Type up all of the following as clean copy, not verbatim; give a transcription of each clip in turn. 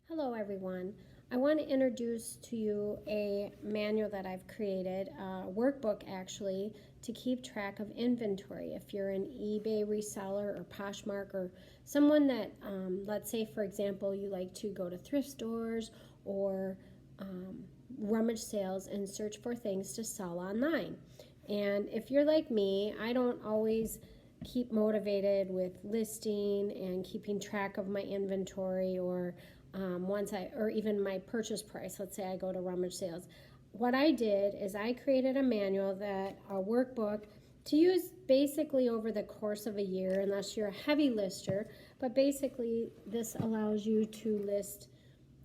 Hello everyone. I want to introduce to you a manual that I've created, a workbook actually, to keep track of inventory. If you're an eBay reseller or Poshmark or someone that, let's say for example, you like to go to thrift stores or rummage sales and search for things to sell online. And if you're like me, I don't always keep motivated with listing and keeping track of my inventory or or even my purchase price. Let's say I go to rummage sales. What I did is I created a manual, a workbook to use basically over the course of a year, unless you're a heavy lister. But basically, this allows you to list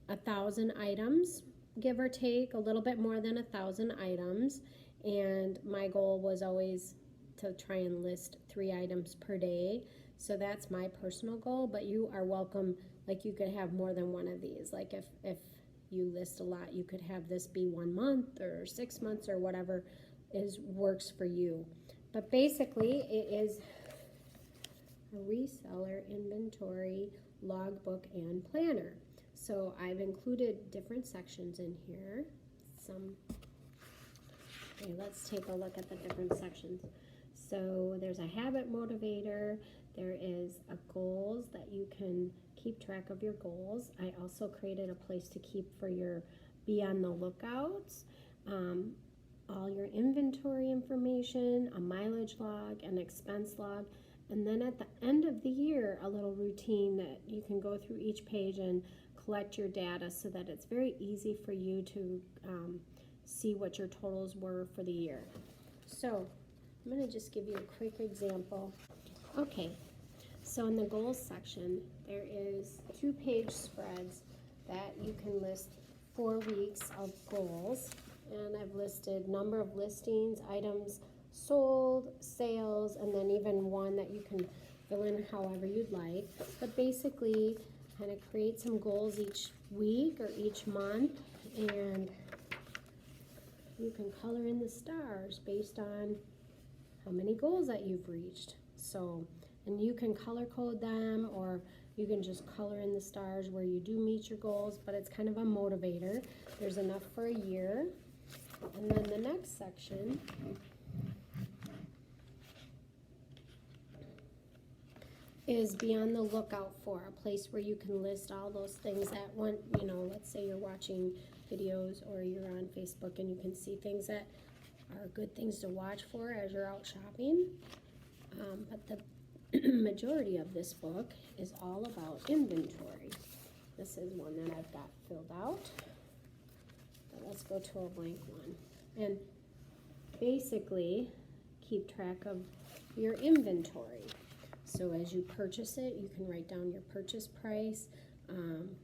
1,000 items, give or take, a little bit more than 1,000 items. And my goal was always to try and list 3 items per day. So that's my personal goal, but you are welcome. Like, you could have more than one of these. Like if you list a lot, you could have this be 1 month or 6 months or whatever works for you. But basically, it is a reseller inventory logbook and planner. So I've included different sections in here. Okay, let's take a look at the different sections. So there's a habit motivator. There is a goals that you can keep track of your goals. I also created a place to keep for your be on the lookouts, all your inventory information, a mileage log, an expense log, and then at the end of the year, a little routine that you can go through each page and collect your data so that it's very easy for you to see what your totals were for the year. So I'm going to just give you a quick example. Okay, so in the goals section, there is 2-page spreads that you can list 4 weeks of goals. And I've listed number of listings, items sold, sales, and then even one that you can fill in however you'd like. But basically, kind of create some goals each week or each month, and you can color in the stars based on how many goals that you've reached. So, and you can color code them, or you can just color in the stars where you do meet your goals, but it's kind of a motivator. There's enough for a year. And then the next section is be on the lookout for, a place where you can list all those things that let's say you're watching videos or you're on Facebook and you can see things that are good things to watch for as you're out shopping. But the majority of this book is all about inventory. This is one that I've got filled out. But let's go to a blank one. And basically, keep track of your inventory. So as you purchase it, you can write down your purchase price,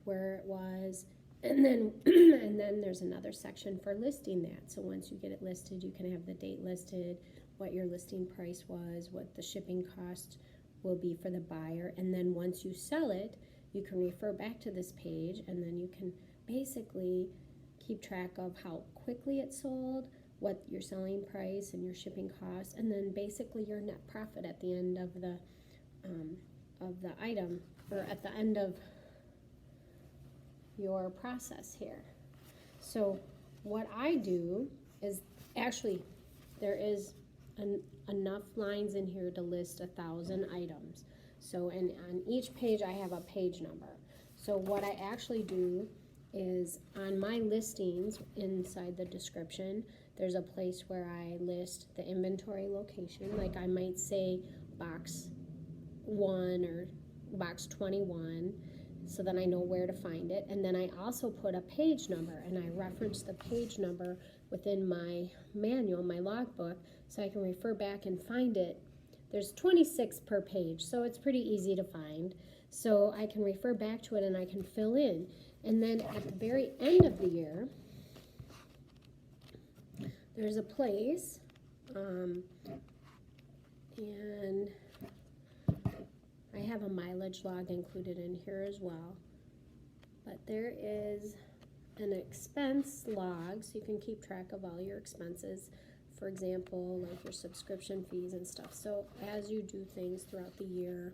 where it was, and then there's another section for listing that. So once you get it listed, you can have the date listed, what your listing price was, what the shipping cost will be for the buyer, and then once you sell it, you can refer back to this page, and then you can basically keep track of how quickly it sold, what your selling price and your shipping cost, and then basically your net profit at the end of the item, or at the end of your process here. So what I do is, actually, there is enough lines in here to list 1,000 items. So on each page I have a page number. So what I actually do is, on my listings inside the description, there's a place where I list the inventory location. Like I might say box 1 or box 21, so then I know where to find it. And then I also put a page number, and I reference the page number within my manual, my logbook, so I can refer back and find it. There's 26 per page, so it's pretty easy to find. So I can refer back to it and I can fill in. And then at the very end of the year, there's a place, and I have a mileage log included in here as well. But there is an expense log, so you can keep track of all your expenses. For example, like your subscription fees and stuff. So as you do things throughout the year,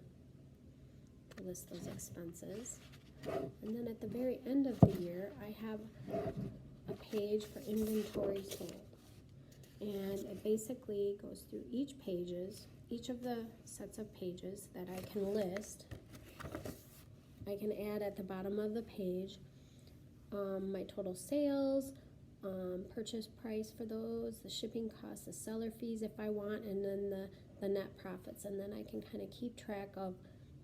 list those expenses. And then at the very end of the year, I have a page for inventory sold. And it basically goes through each of the sets of pages that I can list. I can add at the bottom of the page my total sales, purchase price for those, the shipping costs, the seller fees if I want, and then the net profits. And then I can kind of keep track of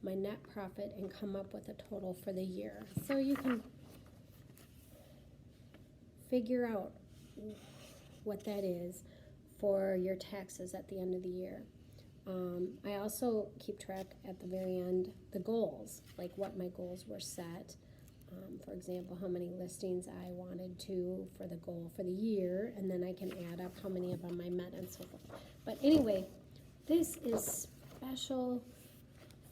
my net profit and come up with a total for the year. So you can figure out what that is for your taxes at the end of the year. I also keep track at the very end the goals, like what my goals were set. For example, how many listings I wanted to for the goal for the year, and then I can add up how many of them I met and so forth. But anyway, this is special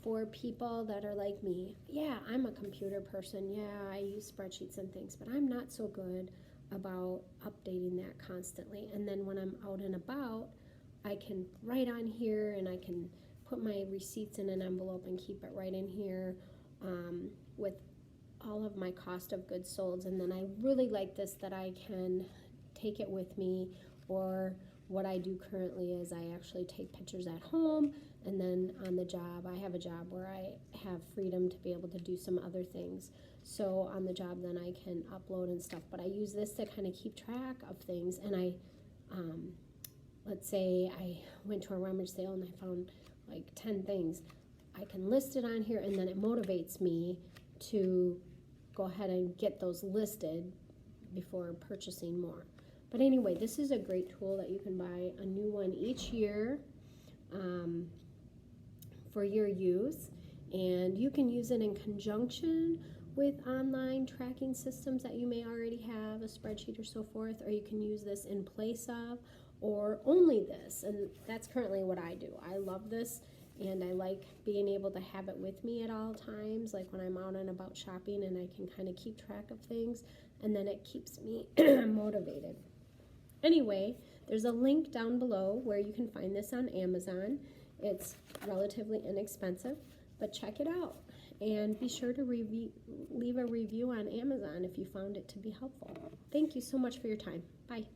for people that are like me. Yeah, I'm a computer person. Yeah, I use spreadsheets and things, but I'm not so good about updating that constantly. And then when I'm out and about, I can write on here and I can put my receipts in an envelope and keep it right in here with all of my cost of goods sold. And then I really like this that I can take it with me, or what I do currently is I actually take pictures at home, and then on the job, I have a job where I have freedom to be able to do some other things. So on the job, then I can upload and stuff, but I use this to kind of keep track of things. And I, let's say I went to a rummage sale and I found like 10 things. I can list it on here, and then it motivates me to go ahead and get those listed before purchasing more. But anyway, this is a great tool that you can buy a new one each year for your use, and you can use it in conjunction with online tracking systems that you may already have, a spreadsheet or so forth, or you can use this in place of, or only this, and that's currently what I do. I love this, and I like being able to have it with me at all times, like when I'm out and about shopping, and I can kind of keep track of things, and then it keeps me motivated. Anyway, there's a link down below where you can find this on Amazon. It's relatively inexpensive, but check it out. And be sure to leave a review on Amazon if you found it to be helpful. Thank you so much for your time. Bye.